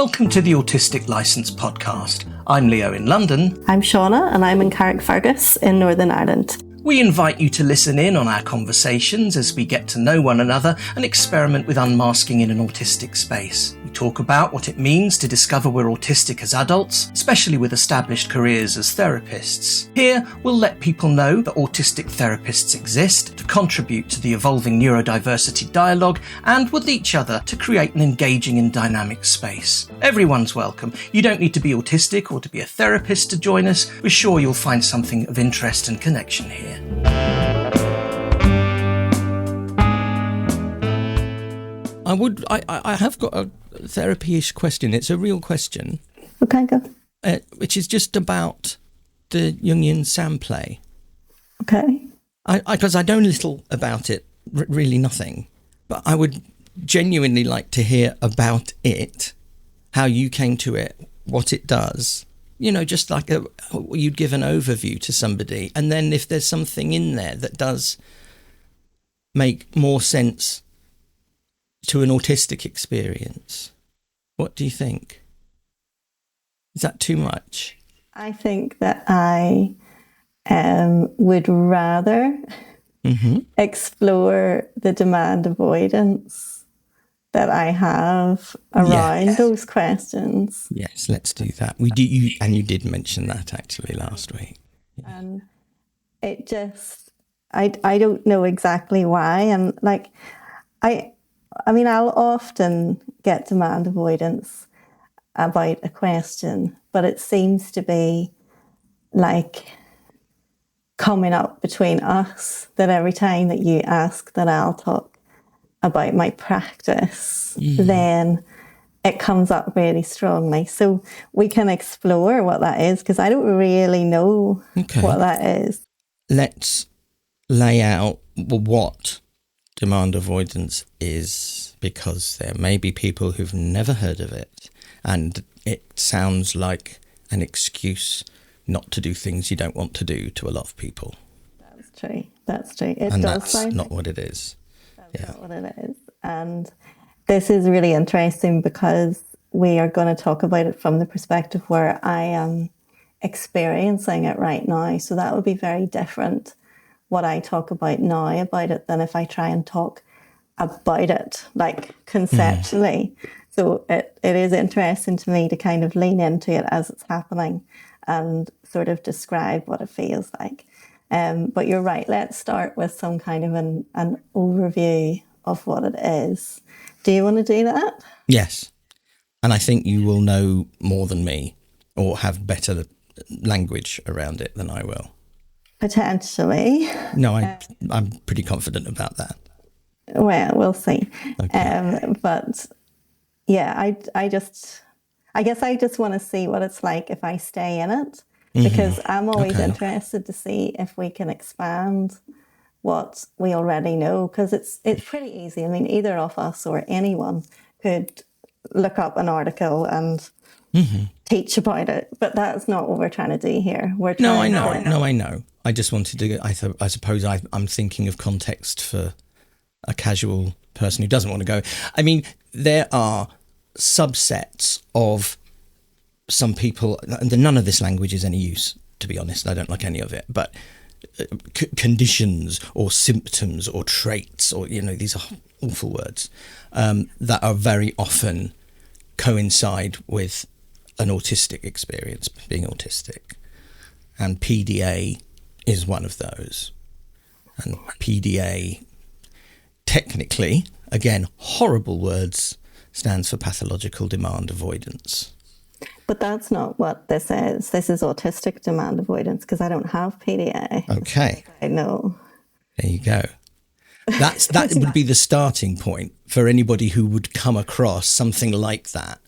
Welcome to the Autistic Licence podcast. I'm Leo in London. I'm Siana and I'm in Carrickfergus in Northern Ireland. We invite you to listen in on our conversations as we get to know one another and experiment with unmasking in an autistic space. We talk about what it means to discover we're autistic as adults, especially with established careers as therapists. Here, we'll let people know that autistic therapists exist to contribute to the evolving neurodiversity dialogue and with each other to create an engaging and dynamic space. Everyone's welcome. You don't need to be autistic or to be a therapist to join us. We're sure you'll find something of interest and connection here. I have got a therapy-ish question. It's a real question. Okay, go. Which is just about the Jungian Sandplay. Okay. Because I know little about it, really nothing. But I would genuinely like to hear about it, how you came to it, what it does. You know, just like you'd give an overview to somebody. And then if there's something in there that does make more sense to an autistic experience, what do you think? Is that too much? I think that I would rather explore the demand avoidance that I have around those questions. Yes, let's do that. We do, you did mention that actually last week. Yeah. And it just, I don't know exactly why. And like, I mean, I'll often get demand avoidance about a question, but it seems to be like coming up between us, that every time that you ask that I'll talk about my practice, then it comes up really strongly. So we can explore what that is, because I don't really know what that is. Let's lay out what demand avoidance is, because there may be people who've never heard of it, and it sounds like an excuse not to do things you don't want to do to a lot of people. That's true. That's true. That's not what it is. That's not what it is. And this is really interesting because we are going to talk about it from the perspective where I am experiencing it right now. So that would be very different, what I talk about now about it, than if I try and talk about it, like conceptually. So it is interesting to me to kind of lean into it as it's happening and sort of describe what it feels like. But you're right, let's start with some kind of an overview of what it is. Do you want to do that? Yes. And I think you will know more than me, or have better language around it than I will. Potentially. No, I'm pretty confident about that. Well, we'll see. Okay. But yeah, I guess I just want to see what it's like if I stay in it. Because I'm always interested to see if we can expand what we already know, because it's pretty easy. I mean, either of us or anyone could look up an article and teach about it, but that's not what we're trying to do here. I know. I just wanted to. I suppose I'm thinking of context for a casual person who doesn't want to go. I mean, there are subsets of some people, and none of this language is any use, to be honest. I don't like any of it, but conditions or symptoms or traits, or, you know, these are awful words, that are very often coincide with an autistic experience, being autistic. And PDA is one of those. And PDA, technically, again, horrible words, stands for pathological demand avoidance. But that's not what this is. This is autistic demand avoidance, because I don't have PDA. Okay. I know. There you go. That would be the starting point for anybody who would come across something like that.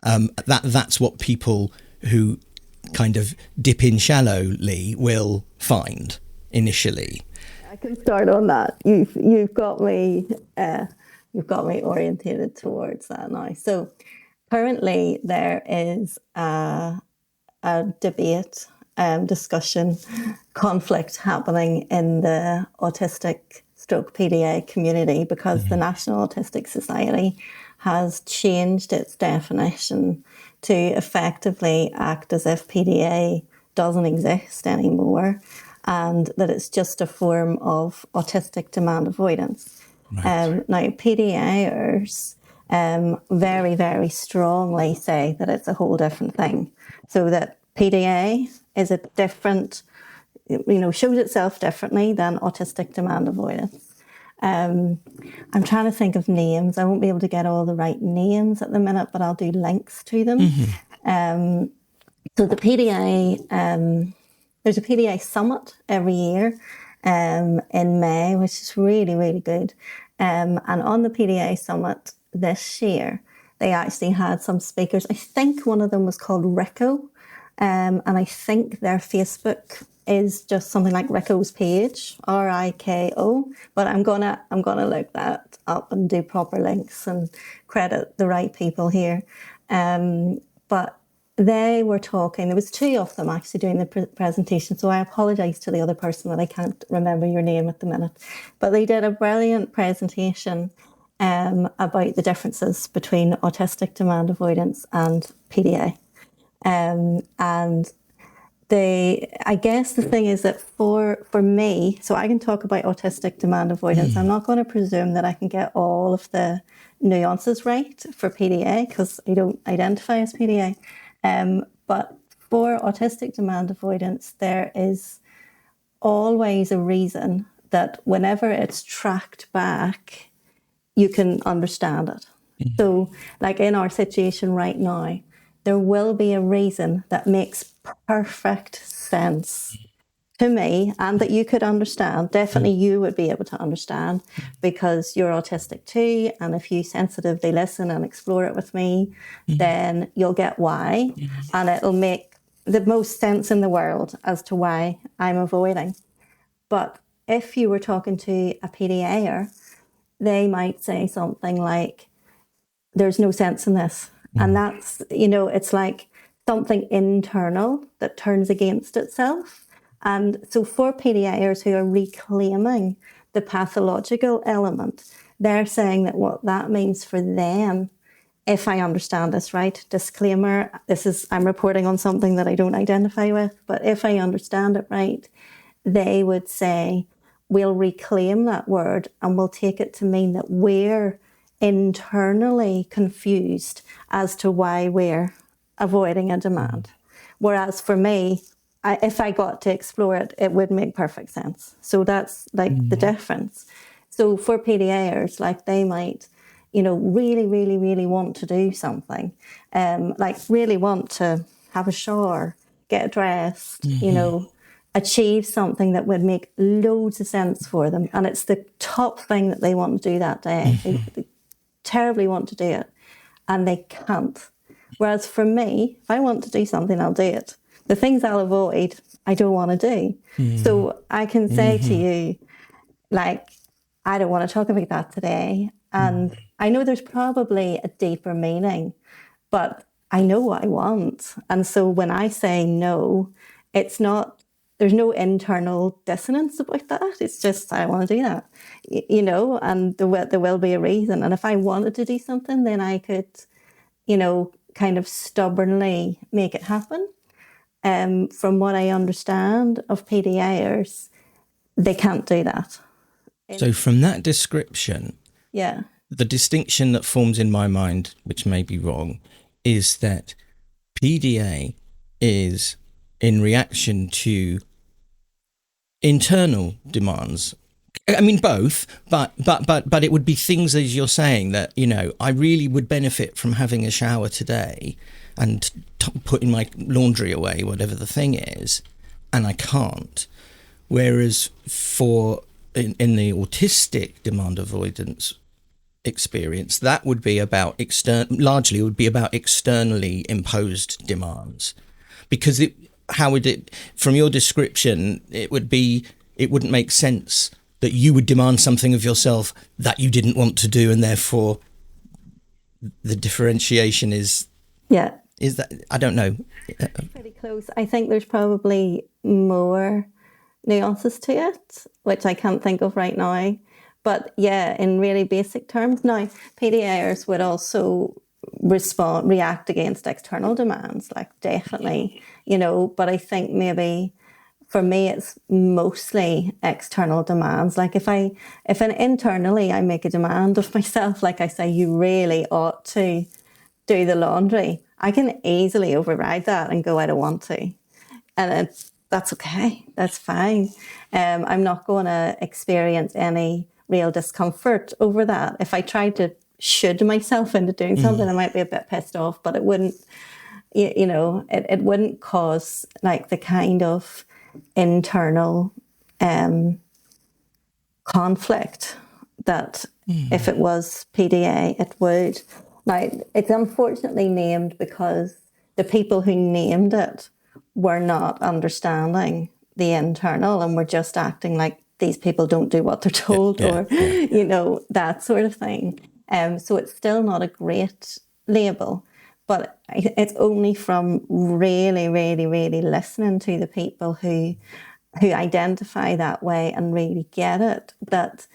That's what people who kind of dip in shallowly will find initially. I can start on that. You've got me orientated towards that now. So currently there is a debate, discussion, conflict happening in the autistic stroke PDA community, because the National Autistic Society has changed its definition to effectively act as if PDA doesn't exist anymore, and that it's just a form of autistic demand avoidance. Right. Now, PDAers very, very strongly say that it's a whole different thing. So that PDA is a different, shows itself differently than autistic demand avoidance. I'm trying to think of names. I won't be able to get all the right names at the minute, but I'll do links to them. So the PDA, there's a PDA summit every year in May, which is really, really good. And on the PDA summit this year, they actually had some speakers. I think one of them was called Rico, and I think their Facebook is just something like Rico's page, RIKO. But I'm gonna look that up and do proper links and credit the right people here. But they were talking. There was two of them actually doing the presentation. So I apologise to the other person that I can't remember your name at the minute. But they did a brilliant presentation about the differences between autistic demand avoidance and PDA. And I guess the thing is that for me, so I can talk about autistic demand avoidance. I'm not going to presume that I can get all of the nuances right for PDA because I don't identify as PDA. But for autistic demand avoidance, there is always a reason that whenever it's tracked back, you can understand it. So like in our situation right now, there will be a reason that makes perfect sense to me and that you could understand. Definitely you would be able to understand because you're autistic too. And if you sensitively listen and explore it with me, then you'll get why. And it'll make the most sense in the world as to why I'm avoiding. But if you were talking to a PDAer, they might say something like, there's no sense in this. And that's, it's like something internal that turns against itself. And so for PDAers who are reclaiming the pathological element, they're saying that what that means for them, if I understand this right, disclaimer, I'm reporting on something that I don't identify with, but if I understand it right, they would say, we'll reclaim that word and we'll take it to mean that we're internally confused as to why we're avoiding a demand. Whereas for me, if I got to explore it, it would make perfect sense. So that's like the difference. So for PDAers, like they might, really, really, really want to do something, like really want to have a shower, get dressed, achieve something that would make loads of sense for them. And it's the top thing that they want to do that day. They terribly want to do it and they can't. Whereas for me, if I want to do something, I'll do it. The things I'll avoid, I don't want to do. So I can say to you, like, I don't want to talk about that today. And I know there's probably a deeper meaning, but I know what I want. And so when I say no, there's no internal dissonance about that. It's just, I want to do that, and there will be a reason. And if I wanted to do something, then I could, kind of stubbornly make it happen. From what I understand of PDAers, they can't do that. So from that description, the distinction that forms in my mind, which may be wrong, is that PDA is in reaction to internal demands. I mean, both, but it would be things, as you're saying, that, I really would benefit from having a shower today and putting my laundry away, whatever the thing is, and I can't. Whereas in the autistic demand avoidance experience, that would be about largely would be about externally imposed demands, because from your description, it wouldn't make sense that you would demand something of yourself that you didn't want to do, and therefore the differentiation is that, I don't know. Pretty close. I think there's probably more nuances to it, which I can't think of right now. But yeah, in really basic terms, now PDAers would also react against external demands, like definitely, but I think maybe for me it's mostly external demands. Like if internally I make a demand of myself, like I say, you really ought to do the laundry, I can easily override that and go, I don't want to. And that's okay. That's fine. I'm not going to experience any real discomfort over that. If I tried to should myself into doing something, I might be a bit pissed off, but it wouldn't, it wouldn't cause like the kind of internal conflict that if it was PDA, it would. Now, it's unfortunately named because the people who named it were not understanding the internal and were just acting like these people don't do what they're told, that sort of thing. So it's still not a great label, but it's only from really, really, really listening to the people who identify that way and really get it, that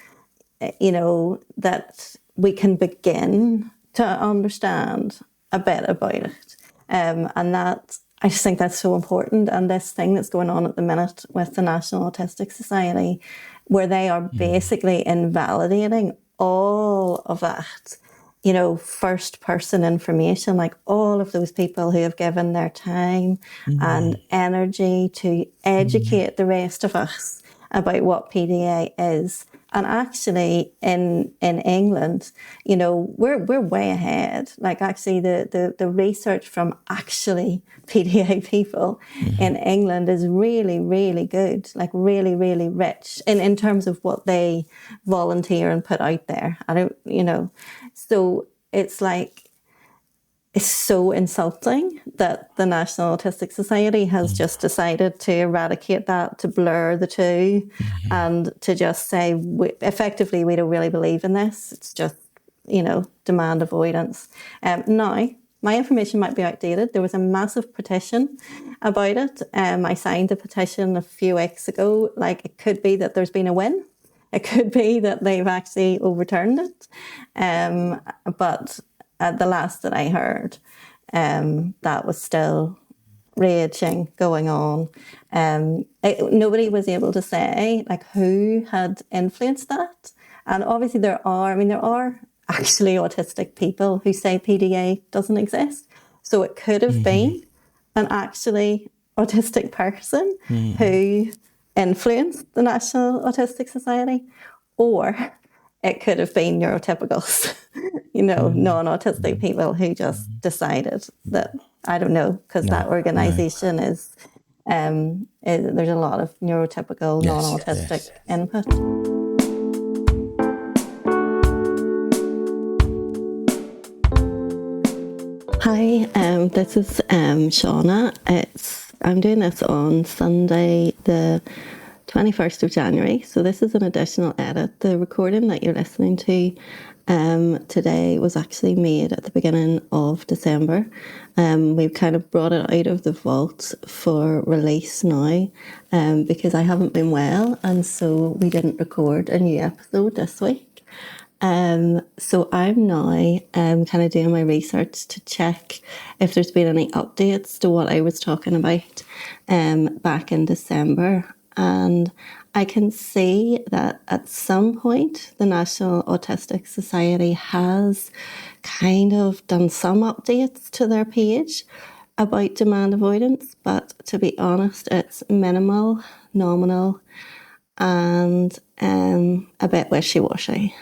we can begin to understand a bit about it. And that, I just think that's so important. And this thing that's going on at the minute with the National Autistic Society, where they are basically invalidating all of that, first person information, like all of those people who have given their time and energy to educate the rest of us about what PDA is. And actually in England, we're way ahead. Like actually the research from actually PDA people in England is really, really good, like really, really rich in terms of what they volunteer and put out there. So it's like, it's so insulting that the National Autistic Society has just decided to eradicate that, to blur the two, and to just say, effectively, we don't really believe in this. It's just, demand avoidance. Now, my information might be outdated. There was a massive petition about it. I signed a petition a few weeks ago. Like, it could be that there's been a win. It could be that they've actually overturned it. But at the last that I heard, that was still raging, going on. Nobody was able to say like who had influenced that. And obviously there are actually autistic people who say PDA doesn't exist. So it could have been an actually autistic person who influenced the National Autistic Society, or it could have been neurotypicals, non-autistic people who just decided that, I don't know, because that organisation is, there's a lot of neurotypical, non-autistic input. Hi, this is Siana. I'm doing this on Sunday, the 21st of January. So this is an additional edit. The recording that you're listening to today was actually made at the beginning of December. We've kind of brought it out of the vault for release now because I haven't been well, and so we didn't record a new episode this week. So I'm now kind of doing my research to check if there's been any updates to what I was talking about back in December. And I can see that at some point the National Autistic Society has kind of done some updates to their page about demand avoidance, but to be honest, it's minimal, nominal, and a bit wishy-washy.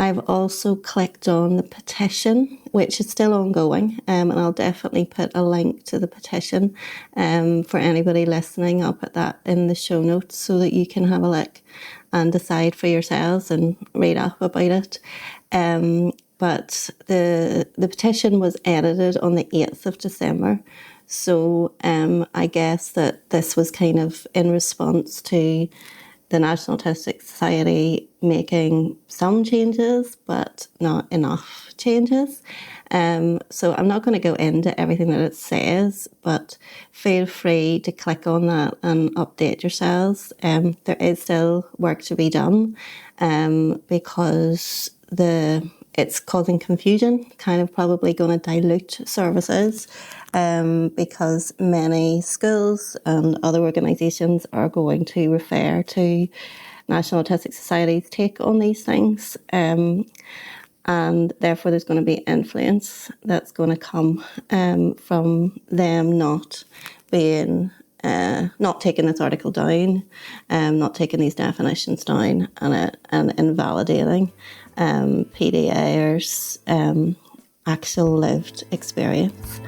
I've also clicked on the petition, which is still ongoing, and I'll definitely put a link to the petition for anybody listening. I'll put that in the show notes so that you can have a look and decide for yourselves and read up about it. But the petition was edited on the 8th of December. So I guess that this was kind of in response to the National Autistic Society making some changes, but not enough changes. So I'm not going to go into everything that it says, but feel free to click on that and update yourselves. There is still work to be done, because it's causing confusion, kind of probably going to dilute services, because many schools and other organisations are going to refer to National Autistic Society's take on these things. And therefore there's going to be influence that's going to come from them not taking this article down, not taking these definitions down, and invalidating PDA's actual lived experience.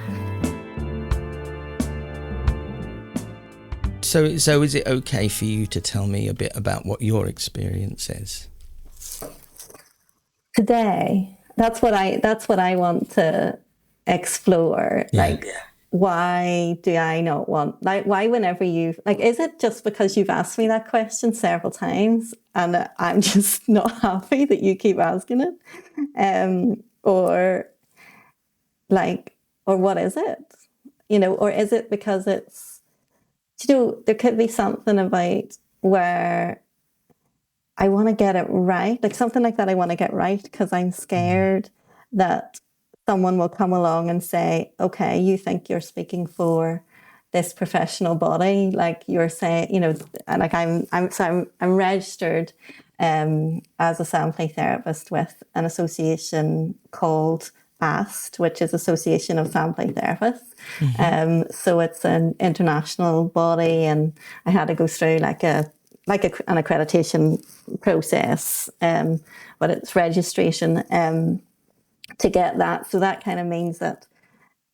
So is it okay for you to tell me a bit about what your experience is? Today, that's what I want to explore. Yeah. Like, why do I not want, like, why whenever is it just because you've asked me that question several times and I'm just not happy that you keep asking it? Or what is it? Or is it because it's, there could be something about where I want to get it right, like something like that. I want to get right because I'm scared that someone will come along and say, okay, you think you're speaking for this professional body, like you're saying, like I'm registered as a Sandplay therapist with an association called AST, which is Association of Sandplay Therapists. So it's an international body, and I had to go through an accreditation process, but it's registration to get that. So that kind of means that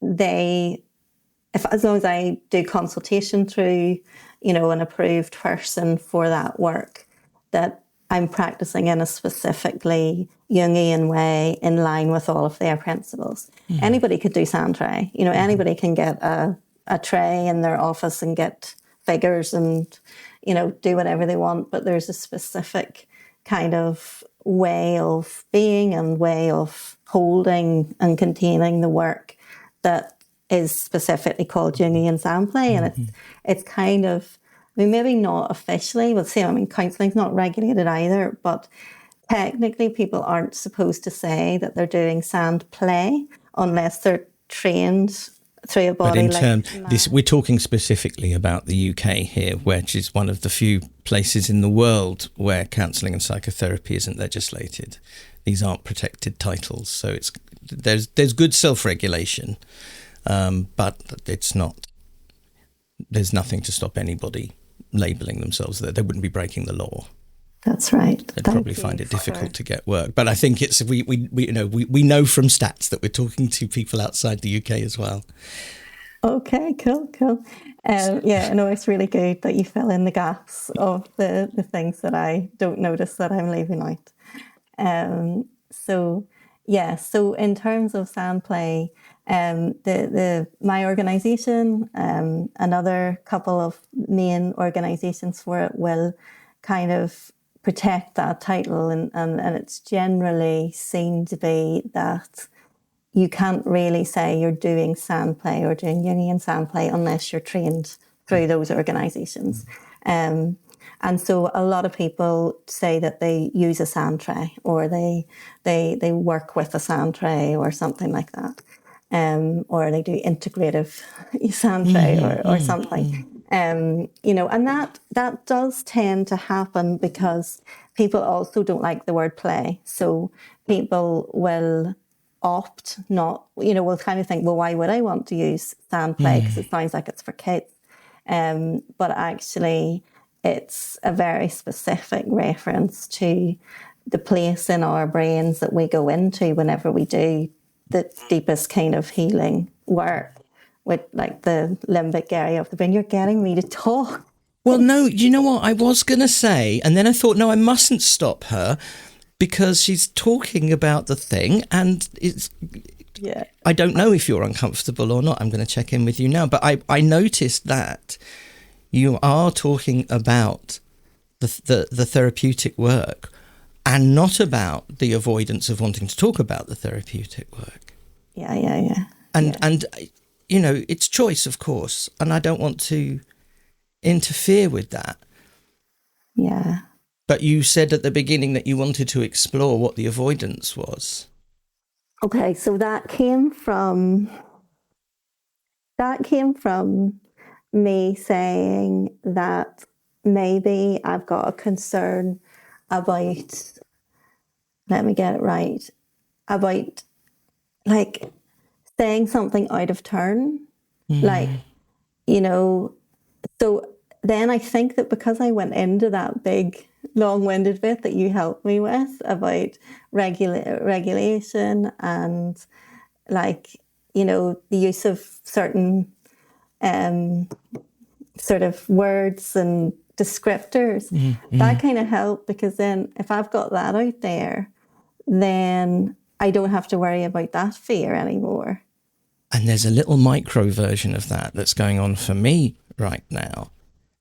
as long as I do consultation through, an approved person for that work, that I'm practicing in a specifically Jungian way in line with all of their principles. Anybody could do Sandtray. Anybody can get a tray in their office and get figures and, do whatever they want. But there's a specific kind of way of being and way of holding and containing the work that is specifically called Jungian Sandplay. And it's kind of, maybe not officially, counselling's not regulated either, but technically people aren't supposed to say that they're doing Sandplay unless they're trained through a body. But we're talking specifically about the UK here, which is one of the few places in the world where counselling and psychotherapy isn't legislated. These aren't protected titles, so there's good self-regulation, but it's not. There's nothing to stop anybody labelling themselves that. They wouldn't be breaking the law. That's right. They'd probably find it difficult to get work. But I think it's we know from stats that we're talking to people outside the UK as well. Okay, cool. It's really good that you fill in the gaps of the things that I don't notice that I'm leaving out. So in terms of Sandplay, my organisation, another couple of main organisations for it will kind of protect that title, and it's generally seen to be that you can't really say you're doing Sandplay or doing Jungian Sandplay unless you're trained through those organisations. And so a lot of people say that they use a Sandtray, or they work with a Sandtray or something like that. Or they do integrative Sandtray or something. And that does tend to happen because people also don't like the word play. So people will opt will kind of think, well, why would I want to use Sandplay? Because it sounds like it's for kids. But actually, it's a very specific reference to the place in our brains that we go into whenever we do the deepest kind of healing work with like the limbic area of the brain. You're getting me to talk. Well, no, you know what I was going to say? And then I thought, no, I mustn't stop her because she's talking about the thing and it's... Yeah. I don't know if you're uncomfortable or not. I'm going to check in with you now. But I noticed that you are talking about the therapeutic work, and not about the avoidance of wanting to talk about the therapeutic work. Yeah. And you know, it's choice, of course, and I don't want to interfere with that. Yeah. But you said at the beginning that you wanted to explore what the avoidance was. Okay, so that came from me saying that maybe I've got a concern about, let me get it right, about like saying something out of turn. Like, you know, so then I think that because I went into that big long-winded bit that you helped me with about regulation and like, you know, the use of certain sort of words and descriptors, that kind of helped, because then if I've got that out there, then I don't have to worry about that fear anymore. And there's a little micro version of that that's going on for me right now.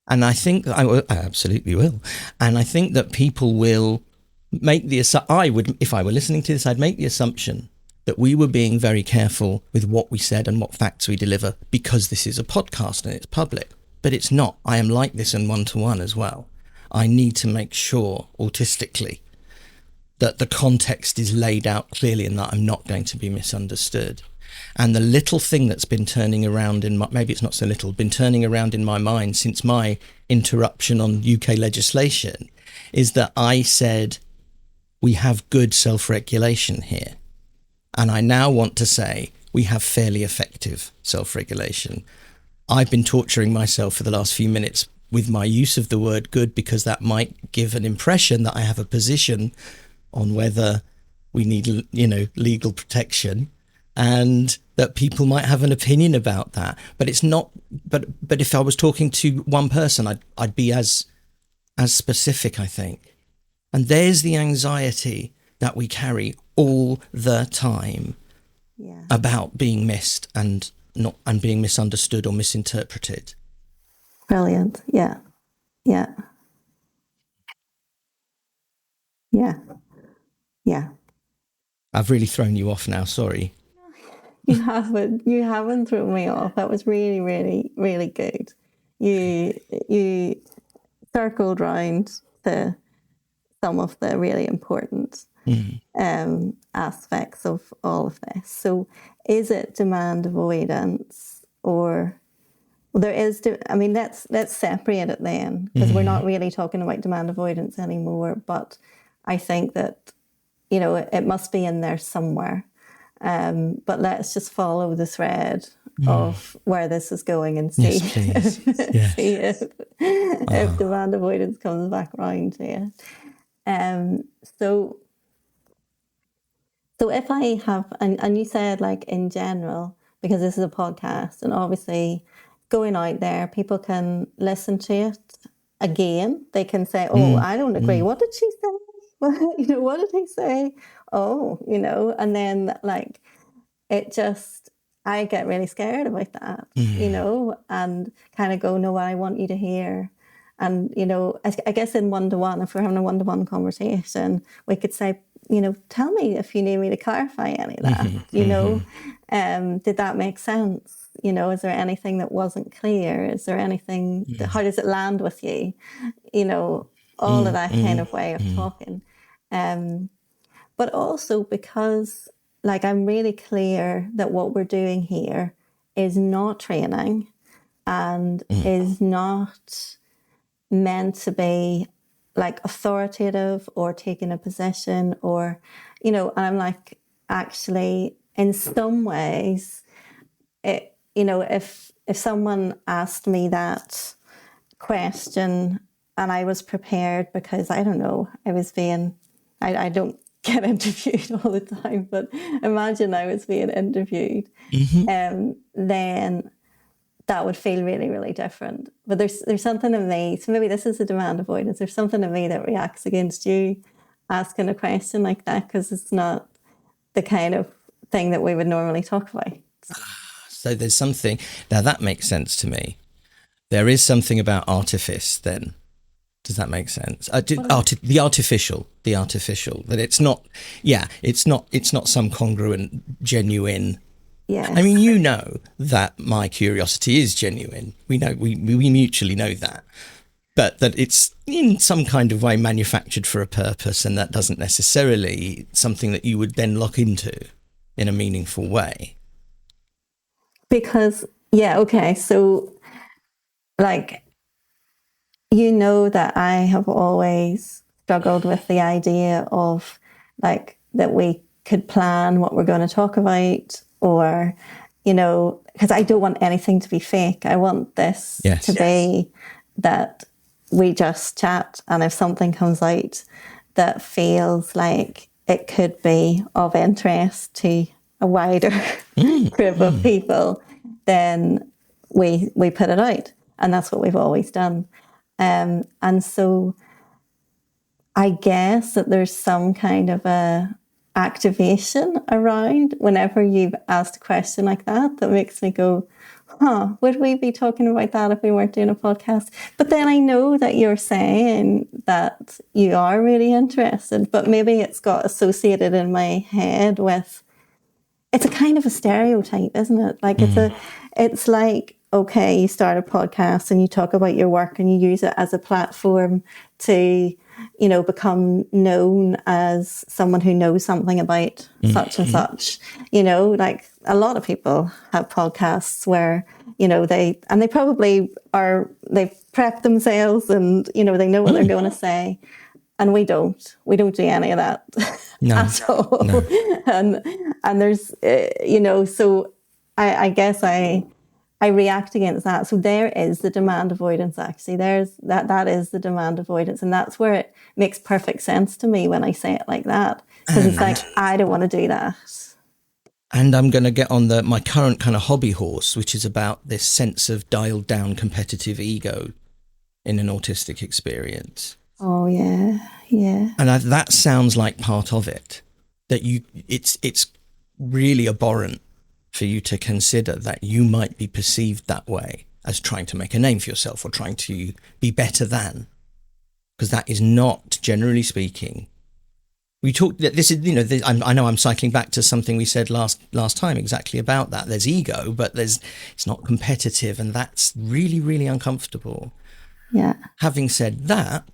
And I think I absolutely will. And I think that people will make I would, if I were listening to this, I'd make the assumption that we were being very careful with what we said and what facts we deliver, because this is a podcast and it's public. But it's not. I am like this in one-to-one as well. I need to make sure, autistically, that the context is laid out clearly and that I'm not going to be misunderstood. And the little thing that's been turning around maybe it's not so little, been turning around in my mind since my interruption on UK legislation is that I said, we have good self-regulation here. And I now want to say we have fairly effective self-regulation. I've been torturing myself for the last few minutes with my use of the word good, because that might give an impression that I have a position on whether we need, you know, legal protection, and that people might have an opinion about that. But it's not. But if I was talking to one person, I'd be as specific, I think. And there's the anxiety that we carry all the time about being missed and being misunderstood or misinterpreted. Brilliant. Yeah. I've really thrown you off now. Sorry. You haven't thrown me off. That was really, really, really good. You circled round to some of the really important aspects of all of this. So is it demand avoidance, or there is, let's separate it then, because we're not really talking about demand avoidance anymore, but I think that, you know, it must be in there somewhere. But let's just follow the thread of where this is going and see, if demand avoidance comes back around to it. So if I have, and you said like in general, because this is a podcast and obviously going out there, people can listen to it again. They can say, oh, I don't agree. What did she say? You know, what did he say? Oh, you know, and then like it just, I get really scared about that, you know, and kind of go, no, I want you to hear. And, you know, I guess in one-to-one, if we're having a one-to-one conversation, we could say, you know, tell me if you need me to clarify any of that, you know, did that make sense? You know, is there anything that wasn't clear? Is there anything, how does it land with you? You know, all of that kind of way of talking. But also because, like, I'm really clear that what we're doing here is not training and is not meant to be like authoritative or taking a position or, you know, and I'm like, actually, in some ways, it, you know, if someone asked me that question and I was prepared because, I don't know, I was being, I don't get interviewed all the time, but imagine I was being interviewed, then that would feel really, really different. But there's something in me, so maybe this is a demand avoidance, there's something in me that reacts against you asking a question like that, because it's not the kind of thing that we would normally talk about. So there's something, now that makes sense to me. There is something about artifice then Does that make sense? The artificial, that it's not some congruent, genuine. Yes. I mean, you know that my curiosity is genuine. We know, we mutually know that, but that it's in some kind of way manufactured for a purpose, and that doesn't necessarily something that you would then lock into in a meaningful way. Because, okay, so like, you know that I have always struggled with the idea of like that we could plan what we're going to talk about, or, you know, because I don't want anything to be fake. I want this to be that we just chat, and if something comes out that feels like it could be of interest to a wider group of people, then we put it out, and that's what we've always done. And so I guess that there's some kind of a activation around whenever you've asked a question like that makes me go, would we be talking about that if we weren't doing a podcast? But then I know that you're saying that you are really interested, but maybe it's got associated in my head with, it's a kind of a stereotype, isn't it? Like it's like, okay, you start a podcast and you talk about your work and you use it as a platform to, you know, become known as someone who knows something about such and such. You know, like a lot of people have podcasts where, you know, they probably they've prepped themselves and, you know, they know what they're going to say. And we don't do any of that at all. No. And there's, you know, so I guess I react against that. So there is the demand avoidance, actually. There's that is the demand avoidance. And that's where it makes perfect sense to me when I say it like that. Because it's like, I don't want to do that. And I'm going to get on my current kind of hobby horse, which is about this sense of dialed down competitive ego in an autistic experience. Oh, yeah. And that sounds like part of it, that it's really abhorrent for you to consider that you might be perceived that way as trying to make a name for yourself or trying to be better than, because that is not, generally speaking. We talked that this is, you know, I know I'm cycling back to something we said last time exactly about that. There's ego, but it's not competitive, and that's really, really uncomfortable. Yeah. Having said that,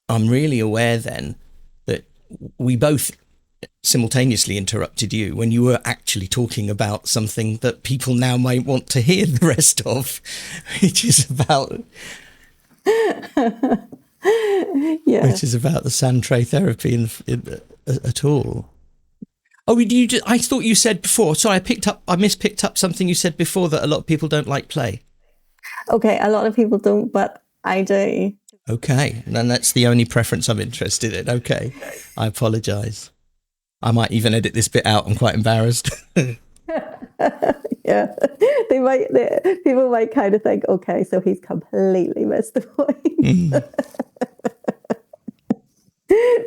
I'm really aware then that we both simultaneously interrupted you when you were actually talking about something that people now might want to hear the rest of, which is about which is about the Sandplay therapy at all. Oh, I thought you said before. Sorry, I mispicked up something you said before, that a lot of people don't like play. Okay, a lot of people don't, but I do. Okay, then that's the only preference I'm interested in. Okay, I apologise. I might even edit this bit out. I'm quite embarrassed. Yeah, people might kind of think, okay, so he's completely missed the point.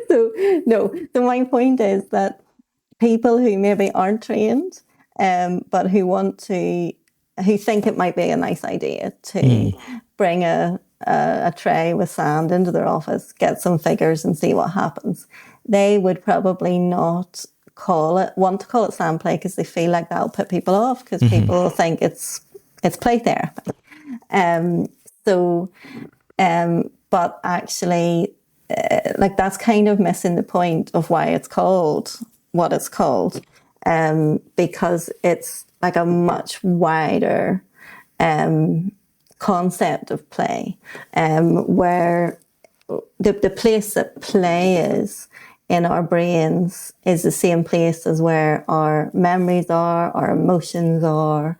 So my point is that people who maybe aren't trained, but who think it might be a nice idea to bring a tray with sand into their office, get some figures and see what happens, they would probably not want to call it Sandplay, because they feel like that'll put people off, because people think it's play therapy. But actually, like, that's kind of missing the point of why it's called what it's called, because it's like a much wider concept of play, where the place that play is in our brains is the same place as where our memories are, our emotions are.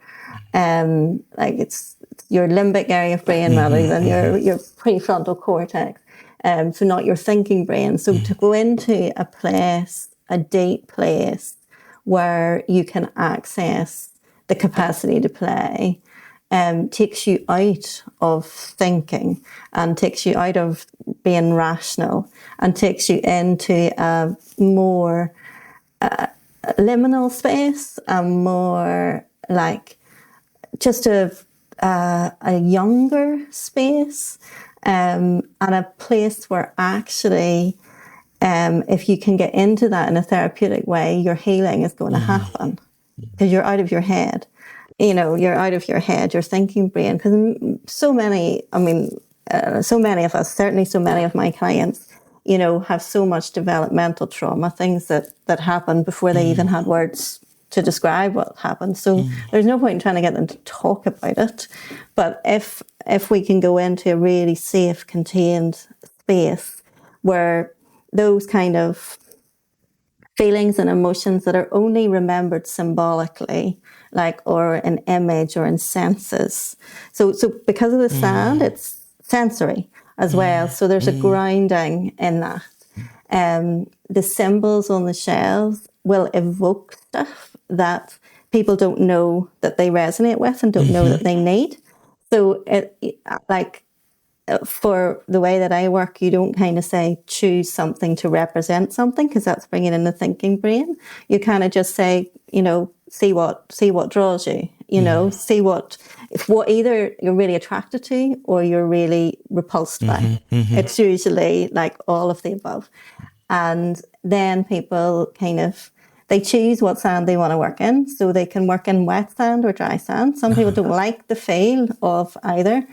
Like it's your limbic area of brain rather than your prefrontal cortex. So not your thinking brain. So to go into a place, a deep place where you can access the capacity to play, takes you out of thinking and takes you out of being rational and takes you into a more liminal space, a more like just a a younger space, and a place where actually, if you can get into that in a therapeutic way, your healing is going to happen because you're out of your head. You're out of your head, your thinking brain. Because so many of us, certainly so many of my clients, have so much developmental trauma, things that happened before they even had words to describe what happened. So there's no point in trying to get them to talk about it. But if we can go into a really safe, contained space where those kind of feelings and emotions that are only remembered symbolically, or in image or in senses. So because of the sound, it's sensory as well. So there's a grounding in that. The symbols on the shelves will evoke stuff that people don't know that they resonate with and don't know that they need. So for the way that I work, you don't kind of say choose something to represent something, because that's bringing in the thinking brain. You kind of just say, see what draws you, see what either you're really attracted to or you're really repulsed by. It's usually all of the above. And then people they choose what sand they want to work in. So they can work in wet sand or dry sand. Some people don't like the feel of either.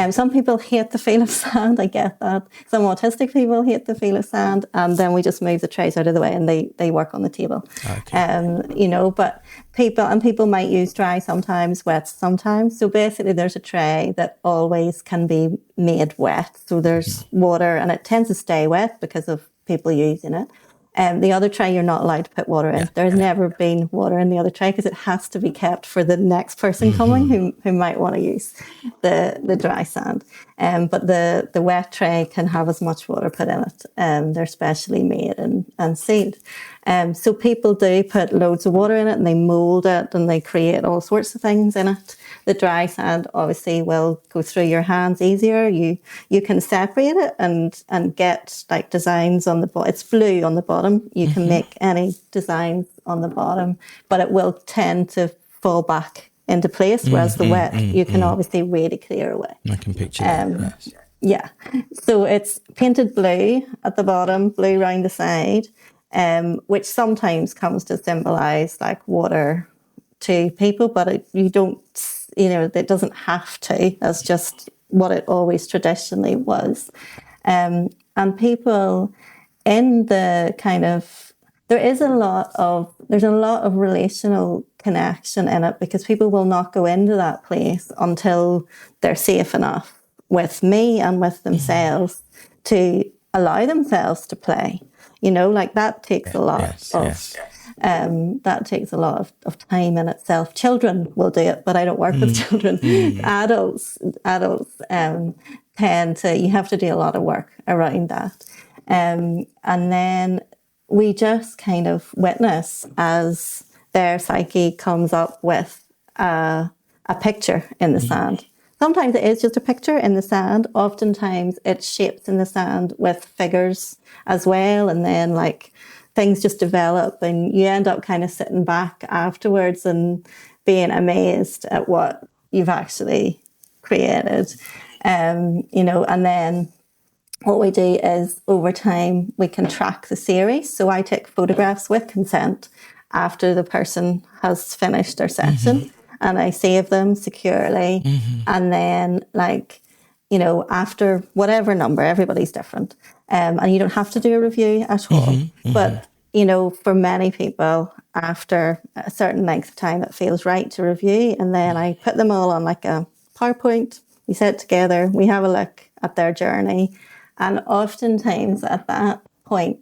Some people hate the feel of sand. I get that. Some autistic people hate the feel of sand. And then we just move the trays out of the way and they work on the table. Okay. But people might use dry sometimes, wet sometimes. So basically there's a tray that always can be made wet. So there's water, and it tends to stay wet because of people using it. The other tray, you're not allowed to put water in. There's never been water in the other tray because it has to be kept for the next person coming who might want to use the dry sand. But the wet tray can have as much water put in it. They're specially made and sealed. So people do put loads of water in it and they mould it and they create all sorts of things in it. The dry sand obviously will go through your hands easier. You can separate it and get designs on the bottom. It's blue on the bottom. You can make any designs on the bottom, but it will tend to fall back into place, whereas the wet, you can obviously really clear away. I can picture that, yes. Yeah. So it's painted blue at the bottom, blue around the side, which sometimes comes to symbolise water to people, but it doesn't have to. That's just what it always traditionally was. And people in the there's a lot of relational connection in it, because people will not go into that place until they're safe enough with me and with themselves to allow themselves to play. That takes a lot that takes a lot of time in itself. Children will do it, but I don't work with children. Adults tend to, you have to do a lot of work around that. And then we just kind of witness as their psyche comes up with a picture in the sand. Sometimes it is just a picture in the sand. Oftentimes it's shapes in the sand with figures as well. And then things just develop and you end up kind of sitting back afterwards and being amazed at what you've actually created. And then what we do is over time, we can track the series. So I take photographs with consent after the person has finished their session and I save them securely. And then after whatever number, everybody's different. And you don't have to do a review at all. But, for many people, after a certain length of time, it feels right to review. And then I put them all on a PowerPoint. We sit together, we have a look at their journey. And oftentimes at that point,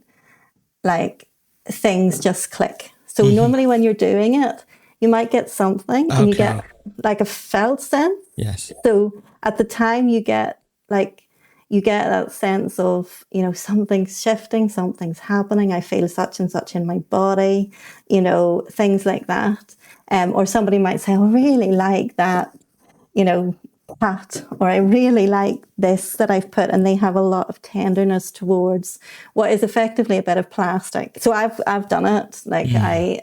things just click. So normally when you're doing it, you might get something and you get a felt sense. Yes. So at the time you get that sense of, something's shifting, something's happening. I feel such and such in my body, things like that. Or somebody might say, I really like that, cat, or I really like this that I've put, and they have a lot of tenderness towards what is effectively a bit of plastic. So I've done it. Like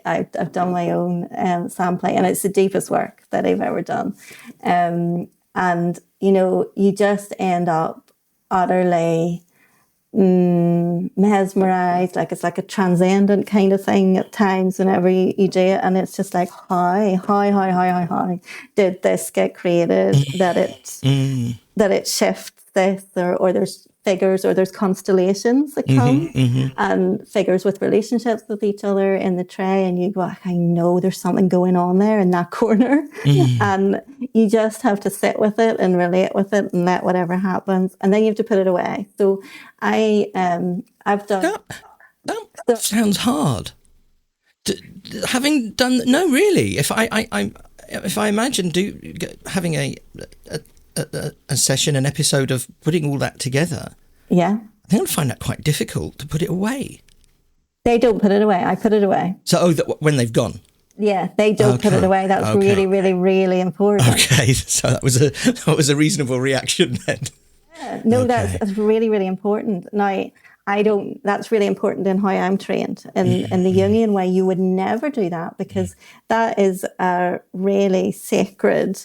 I've done my own sandplay, and it's the deepest work that I've ever done. And you know, you just end up utterly mesmerized. Like it's like a transcendent kind of thing at times whenever you do it, and it's just like how did this get created, that it shifts this, or there's figures, or there's constellations that come and figures with relationships with each other in the tray, and you go, I know there's something going on there in that corner, and you just have to sit with it and relate with it and let whatever happens, and then you have to put it away. So I've done that sounds hard. Having done really, if I imagine having a session, an episode of putting all that together, I think I'd find that quite difficult to put it away. They don't put it away. I put it away. So when they've gone. Yeah, they don't put it away. That's really, really, really important. Okay, so that was a reasonable reaction then. Yeah, no, that's really, really important. Now, that's really important in how I'm trained. In the Jungian way, you would never do that, because that is a really sacred,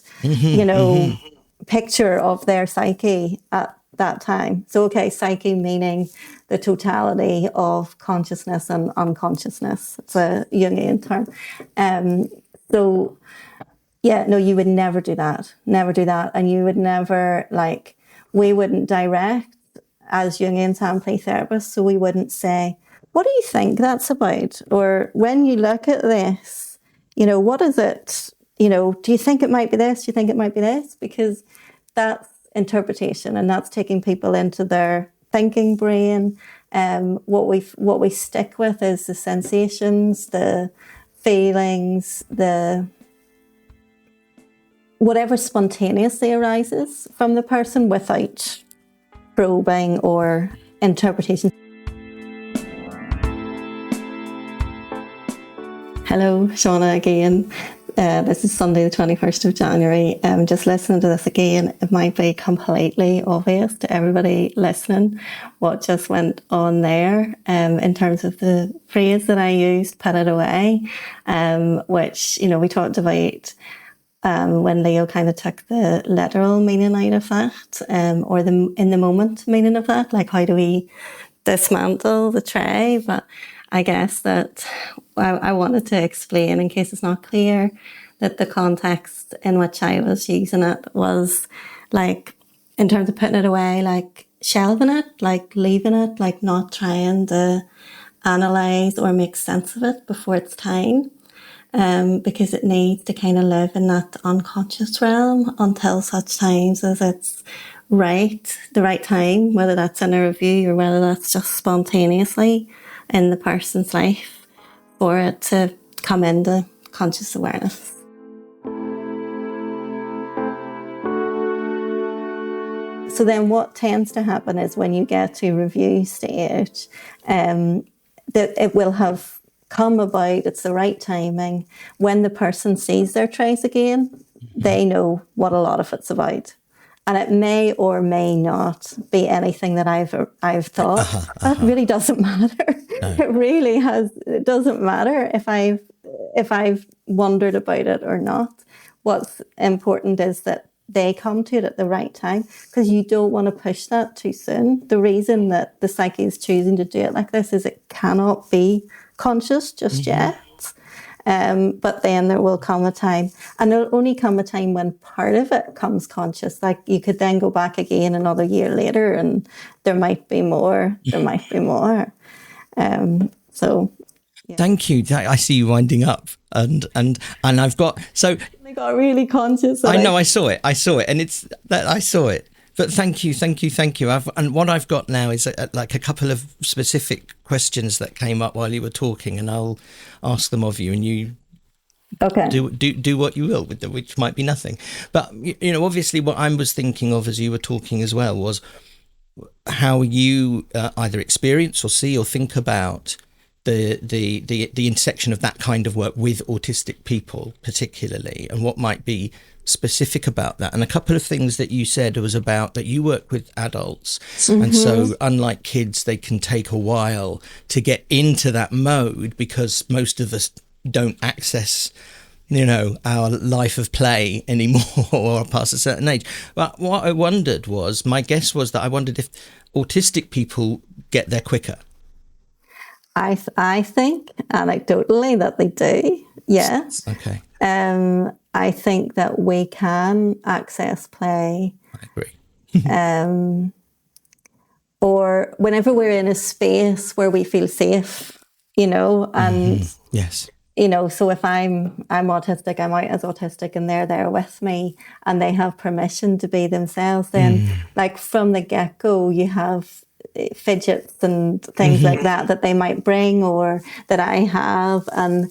picture of their psyche at that time. So, psyche meaning the totality of consciousness and unconsciousness. It's a Jungian term. You would never do that. Never do that. And you would never, we wouldn't direct as Jungian Sandplay therapists, so we wouldn't say, what do you think that's about? Or when you look at this, what is it? Do you think it might be this? Do you think it might be this? Because that's interpretation, and that's taking people into their thinking brain. What we stick with is the sensations, the feelings, the whatever spontaneously arises from the person without probing or interpretation. Hello, Siana again. This is Sunday the 21st of January. Just listening to this again, it might be completely obvious to everybody listening what just went on there in terms of the phrase that I used, put it away, which, we talked about when Leo kind of took the literal meaning out of that, or the in the moment meaning of that, like how do we dismantle the tray? But I guess that I wanted to explain, in case it's not clear, that the context in which I was using it was in terms of putting it away, shelving it, leaving it, not trying to analyse or make sense of it before it's time, because it needs to kind of live in that unconscious realm until such times as it's the right time, whether that's in a review or whether that's just spontaneously in the person's life, for it to come into conscious awareness. So then what tends to happen is when you get to review stage, that it will have come about, it's the right timing. When the person sees their trace again, they know what a lot of it's about. And it may or may not be anything that I've thought. That really doesn't matter. No. It doesn't matter if I've wondered about it or not. What's important is that they come to it at the right time, because you don't want to push that too soon. The reason that the psyche is choosing to do it like this is it cannot be conscious just yet. But then there will come a time, and there'll only come a time when part of it comes conscious. You could then go back again another year later and there might be more. So yeah. Thank you. I see you winding up, and I've got, so I got really conscious. I know, I saw it, and it's that I saw it. But thank you. And what I've got now is a couple of specific questions that came up while you were talking, and I'll ask them of you, and you do what you will with them, which might be nothing. But obviously, what I was thinking of as you were talking as well was how you either experience or see or think about the intersection of that kind of work with autistic people particularly, and what might be specific about that. And a couple of things that you said was about that you work with adults, and so unlike kids, they can take a while to get into that mode because most of us don't access our life of play anymore or past a certain age. But what I wondered was, my guess was that I wondered if autistic people get there quicker. I think anecdotally that they do, yes. Okay. I think that we can access play. I agree. Or whenever we're in a space where we feel safe, and yes. So if I'm autistic, I'm out as autistic, and they're there with me, and they have permission to be themselves, then like from the get-go, you have fidgets and things like that they might bring or that I have, and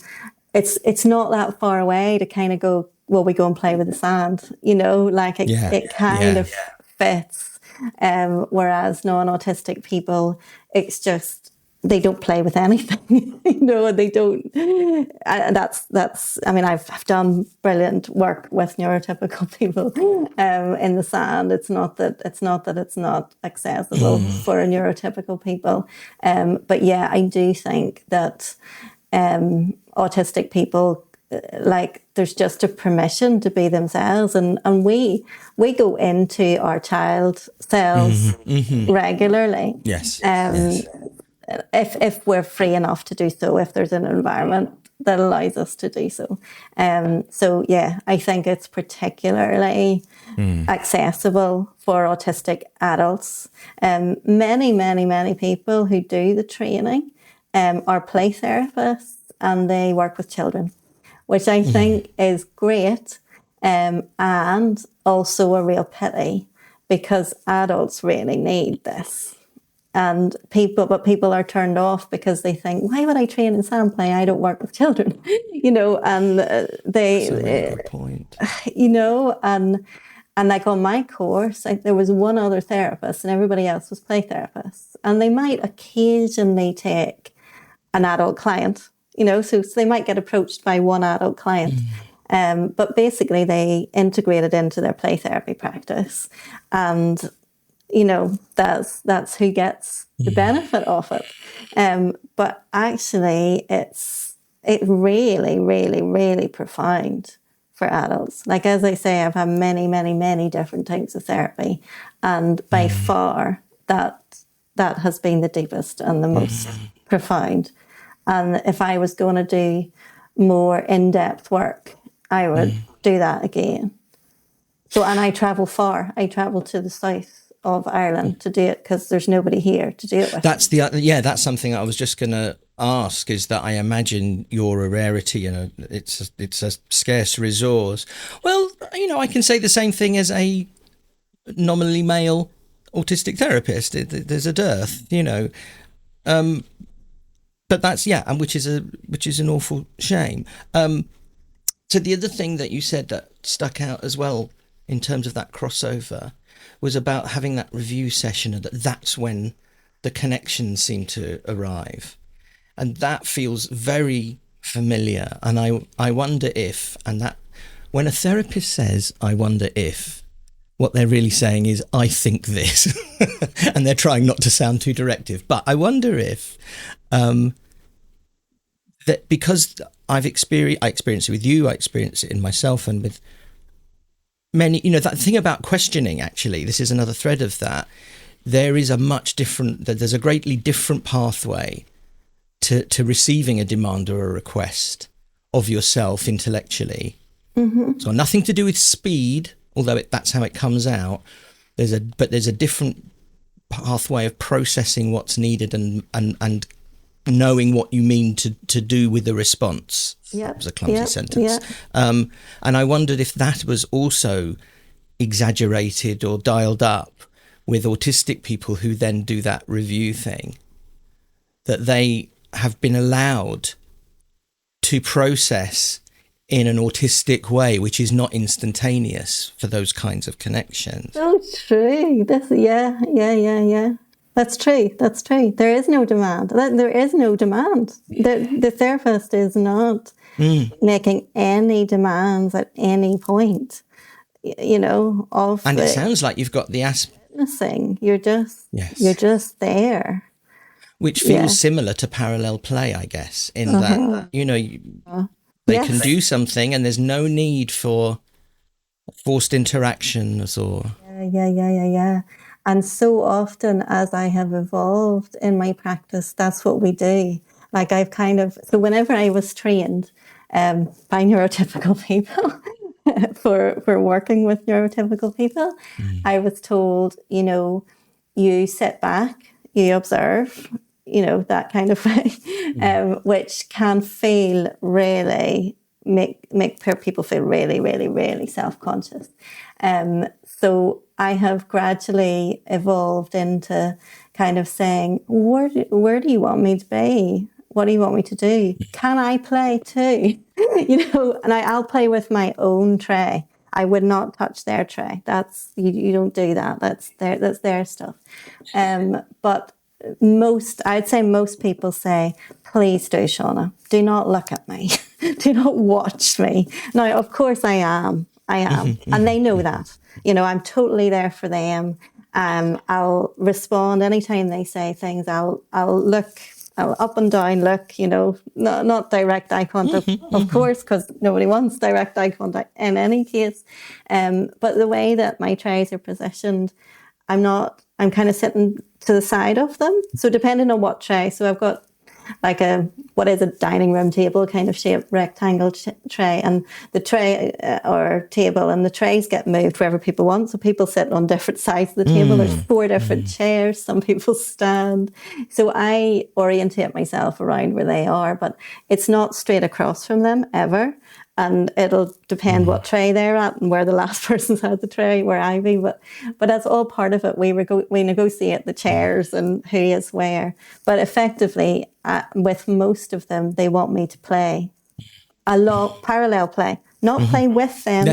it's not that far away to kind of go, well, we go and play with the sand, it kind of fits. Whereas non-autistic people, it's just they don't play with anything, they don't. That's. I mean, I've done brilliant work with neurotypical people in the sand. It's not that it's not accessible for neurotypical people. But yeah, I do think that autistic people, there's just a permission to be themselves, and we go into our child selves regularly. Yes. If we're free enough to do so, if there's an environment that allows us to do so. So yeah, I think it's particularly accessible for autistic adults. Many people who do the training are play therapists, and they work with children, which I think is great, and also a real pity, because adults really need this. And people are turned off because they think, why would I train in Sandplay? I don't work with children, and they, that's a really good point. And like on my course, there was one other therapist and everybody else was play therapists, and they might occasionally take an adult client, so they might get approached by one adult client. But basically they integrate it into their play therapy practice, and that's who gets the benefit of it. But actually it's really, really, really profound for adults. Like, as I say, I've had many different types of therapy, and by far that has been the deepest and the most profound. And if I was going to do more in-depth work, I would do that again. So, and I travel far. I travel to the south of Ireland to do it because there's nobody here to do it with. That's something I was just going to ask, is that I imagine you're a rarity and it's a scarce resource. Well, I can say the same thing as a nominally male autistic therapist. There's a dearth, but that's and which is an awful shame. So the other thing that you said that stuck out as well in terms of that crossover was about having that review session, and that's when the connections seem to arrive. And that feels very familiar. And I wonder if, and that when a therapist says, I wonder if, what they're really saying is, I think this. And they're trying not to sound too directive. But I wonder if, that because I experienced it with you, I experienced it in myself and with many, that thing about questioning, actually, this is another thread of that. There's a greatly different pathway to receiving a demand or a request of yourself intellectually. It's got nothing to do with speed, although that's how it comes out. There's a different pathway of processing what's needed and knowing what you mean to do with the response. That was a clumsy sentence. And I wondered if that was also exaggerated or dialed up with autistic people who then do that review thing, that they have been allowed to process in an autistic way, which is not instantaneous for those kinds of connections. Oh, true. Yeah. That's true. That's true. There is no demand. There is no demand. The therapist is not making any demands at any point, of And it sounds like you've got the witnessing. You're just there. Which feels similar to parallel play, I guess, in that, they can do something and there's no need for forced interactions or... Yeah. And so often as I have evolved in my practice, that's what we do. Like so whenever I was trained by neurotypical people for working with neurotypical people, I was told, you sit back, you observe, that kind of way, which can feel really, make people feel really, really, really self-conscious. So I have gradually evolved into kind of saying, where do you want me to be? What do you want me to do? Can I play too? And I'll play with my own tray. I would not touch their tray. That's, you don't do that. That's their stuff. But I'd say most people say, please do, Siana. Do not look at me. Do not watch me. Now, of course I am. And they know that. I'm totally there for them. I'll respond anytime they say things. I'll look, I'll up and down look, not direct eye contact, of course, because nobody wants direct eye contact in any case. But the way that my trays are positioned, I'm kind of sitting to the side of them. So depending on what tray, so I've got like a dining room table kind of shaped rectangle tray, and the tray or table and the trays get moved wherever people want. So people sit on different sides of the table. There's 4 different chairs. Some people stand. So I orientate myself around where they are, but it's not straight across from them ever. And it'll depend what tray they're at and where the last person's had the tray, where I be. But that's all part of it. We negotiate the chairs and who is where. But effectively, with most of them, they want me to play a lot, parallel play, not play with them,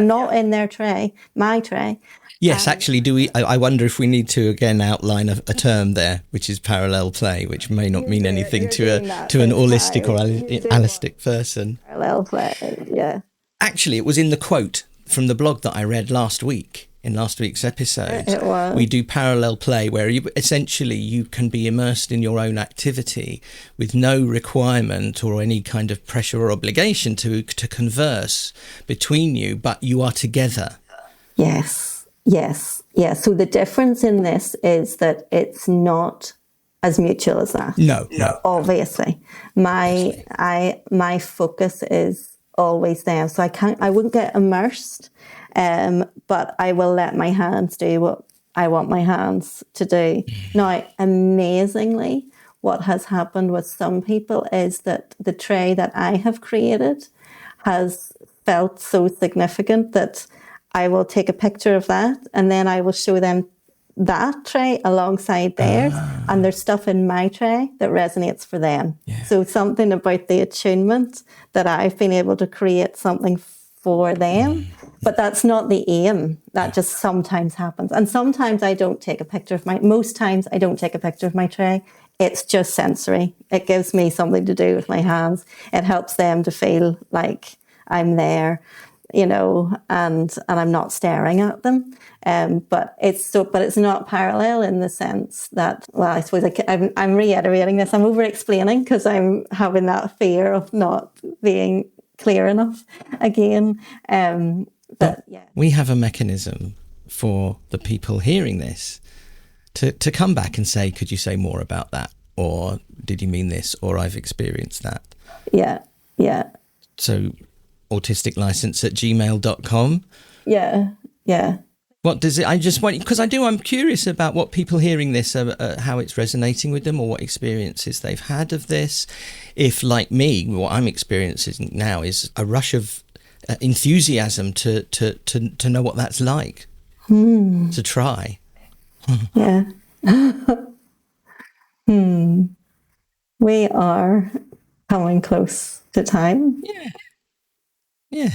not in their tray, my tray. Yes, actually, I wonder if we need to again outline a term there, which is parallel play, which may not mean anything to an holistic or allistic person. Parallel play, yeah. Actually, it was in the quote from the blog that I read in last week's episode. It was. We do parallel play, where you can be immersed in your own activity with no requirement or any kind of pressure or obligation to converse between you, but you are together. Yes. So the difference in this is that it's not as mutual as that. No. Obviously, my focus is always them. So I wouldn't get immersed, but I will let my hands do what I want my hands to do. Now, amazingly, what has happened with some people is that the tray that I have created has felt so significant that I will take a picture of that and then I will show them that tray alongside theirs, and there's stuff in my tray that resonates for them. Yeah. So something about the attunement that I've been able to create something for them, but that's not the aim. That just sometimes happens. And sometimes I don't take a picture of most times I don't take a picture of my tray. It's just sensory. It gives me something to do with my hands. It helps them to feel like I'm there, and I'm not staring at them. But it's not parallel in the sense that, well, I suppose I'm reiterating this. I'm over-explaining because I'm having that fear of not being clear enough again. But yeah, we have a mechanism for the people hearing this to come back and say, could you say more about that? Or did you mean this? Or I've experienced that. Yeah. So autisticlicense@gmail.com. Yeah. What does it, I'm curious about what people hearing this, how it's resonating with them or what experiences they've had of this. If, like me, what I'm experiencing now is a rush of enthusiasm to know what that's like, to try. Yeah. We are coming close to time. Yeah.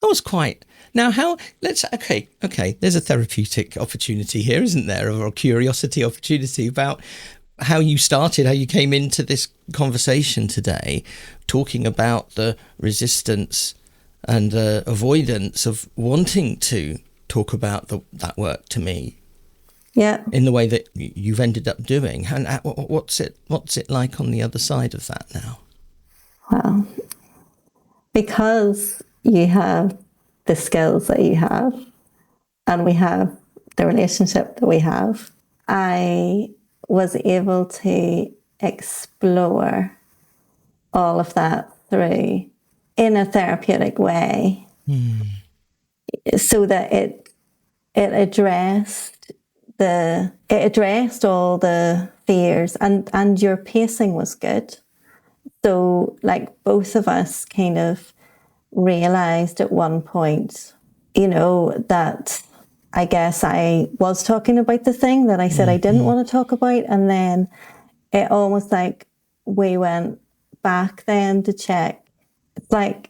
That was quite... Now, okay, there's a therapeutic opportunity here, isn't there? Or a curiosity opportunity about how you started, how you came into this conversation today, talking about the resistance and avoidance of wanting to talk about that work to me. Yeah. In the way that you've ended up doing. And what's it like on the other side of that now? Well, because you have the skills that you have, and we have the relationship that we have, I was able to explore all of that through in a therapeutic way, so that it addressed all the fears, and your pacing was good. So, like, both of us kind of realized at one point, that I guess I was talking about the thing that I said I didn't want to talk about. And then it almost like we went back then to check. It's like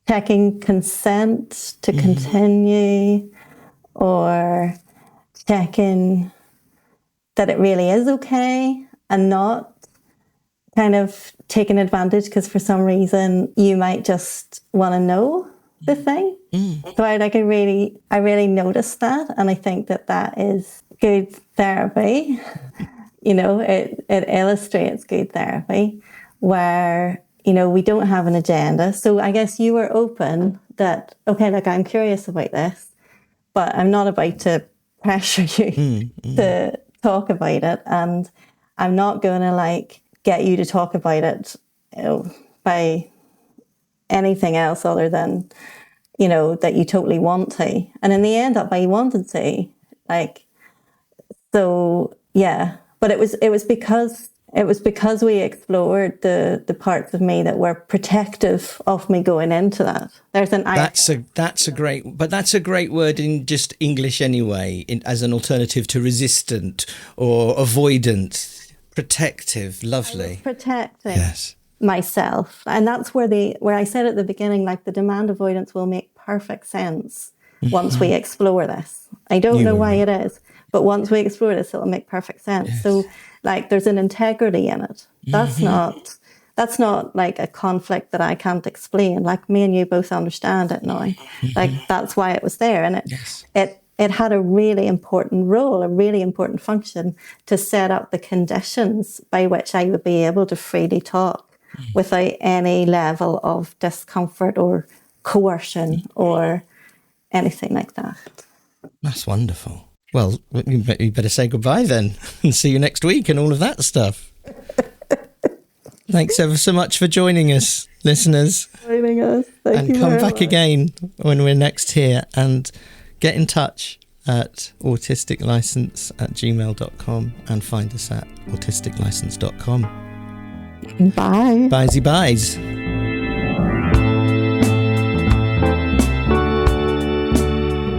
checking consent to continue, or checking that it really is okay, and not kind of taking advantage because for some reason you might just want to know the thing. So I really noticed that, and I think that is good therapy. It illustrates good therapy where we don't have an agenda. So I guess you were open that, okay, like, I'm curious about this, but I'm not about to pressure you to talk about it, and I'm not going to like get you to talk about it by anything else other than that you totally want to, and in the end that by you wanted to, like, so yeah. But it was because we explored the parts of me that were protective of me going into that. That's a great word in just English anyway, as an alternative to resistant or avoidant. Protective, lovely. Protecting myself, and that's where I said at the beginning, like, the demand avoidance will make perfect sense once we explore this. I don't know why it is, but once we explore this, it'll make perfect sense. Yes. So, like, there's an integrity in it. That's not like a conflict that I can't explain. Like, me and you both understand it now. Like, that's why it was there, and it had a really important role, a really important function to set up the conditions by which I would be able to freely talk without any level of discomfort or coercion or anything like that. That's wonderful. Well, you better say goodbye then and see you next week and all of that stuff. Thanks ever so much for joining us, listeners. Thank you. And come back again when we're next here, and get in touch at autisticlicense@gmail.com and find us at autisticlicense.com. Bye. Byesy byes.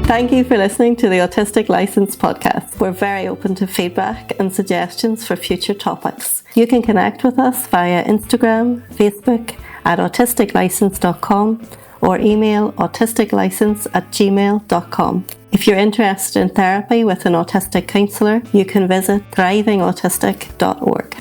Thank you for listening to the Autistic License podcast. We're very open to feedback and suggestions for future topics. You can connect with us via Instagram, Facebook at autisticlicense.com, or email autisticlicense@gmail.com. If you're interested in therapy with an autistic counsellor, you can visit thrivingautistic.org.